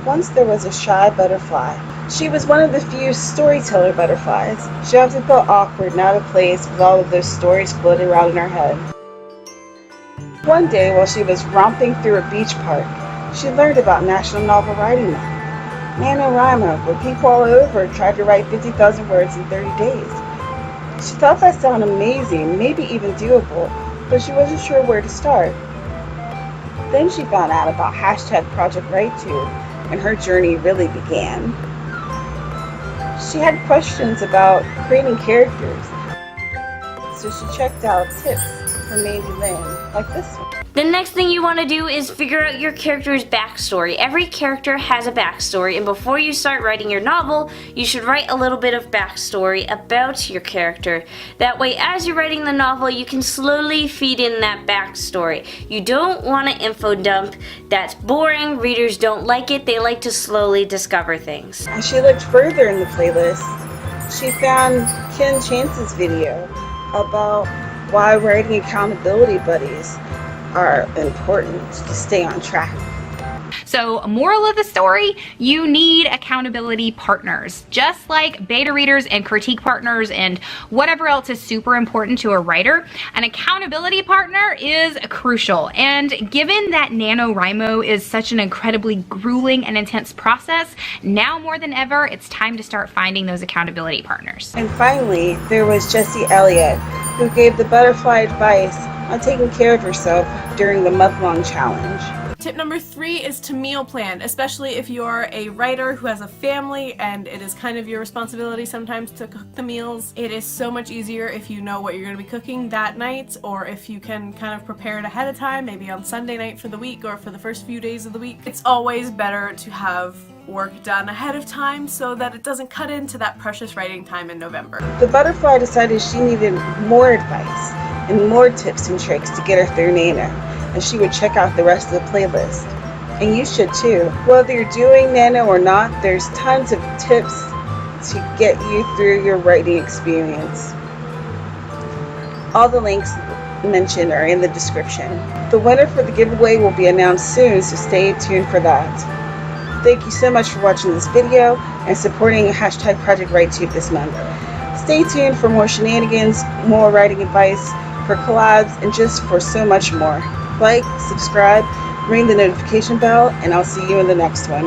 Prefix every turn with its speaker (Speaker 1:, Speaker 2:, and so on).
Speaker 1: Once there was a shy butterfly. She was one of the few storyteller butterflies. She often felt awkward and out of place with all of those stories floating around in her head. One day, while she was romping through a beach park, she learned about National Novel Writing Month, NaNoWriMo, where people all over tried to write 50,000 words in 30 days. She thought that sounded amazing, maybe even doable, but she wasn't sure where to start. Then she found out about Project WriteTube, and her journey really began. She had questions about creating characters, so she checked out tips from Mandy Lynn, like this one.
Speaker 2: The next thing you want to do is figure out your character's backstory. Every character has a backstory, and before you start writing your novel, you should write a little bit of backstory about your character. That way, as you're writing the novel, you can slowly feed in that backstory. You don't want to info dump. That's boring. Readers don't like it. They like to slowly discover things.
Speaker 1: As she looked further in the playlist, she found Ken Chance's video about why writing accountability buddies are important to stay on track.
Speaker 3: So, moral of the story, you need accountability partners. Just like beta readers and critique partners and whatever else is super important to a writer, an accountability partner is crucial. And given that NaNoWriMo is such an incredibly grueling and intense process, now more than ever, it's time to start finding those accountability partners.
Speaker 1: And finally, there was Jessie Elliott, who gave the butterfly advice on taking care of herself during the month-long challenge.
Speaker 4: Tip number 3 is to meal plan, especially if you're a writer who has a family and it is kind of your responsibility sometimes to cook the meals. It is so much easier if you know what you're going to be cooking that night, or if you can kind of prepare it ahead of time, maybe on Sunday night for the week or for the first few days of the week. It's always better to have work done ahead of time so that it doesn't cut into that precious writing time in November.
Speaker 1: The butterfly decided she needed more advice and more tips and tricks to get her through NaNo, and she would check out the rest of the playlist. And you should too. Whether you're doing NaNo or not, there's tons of tips to get you through your writing experience. All the links mentioned are in the description. The winner for the giveaway will be announced soon, so stay tuned for that. Thank you so much for watching this video and supporting Project WriteTube this month. Stay tuned for more shenanigans, more writing advice, for collabs, and just for so much more. Like, subscribe, ring the notification bell, and I'll see you in the next one.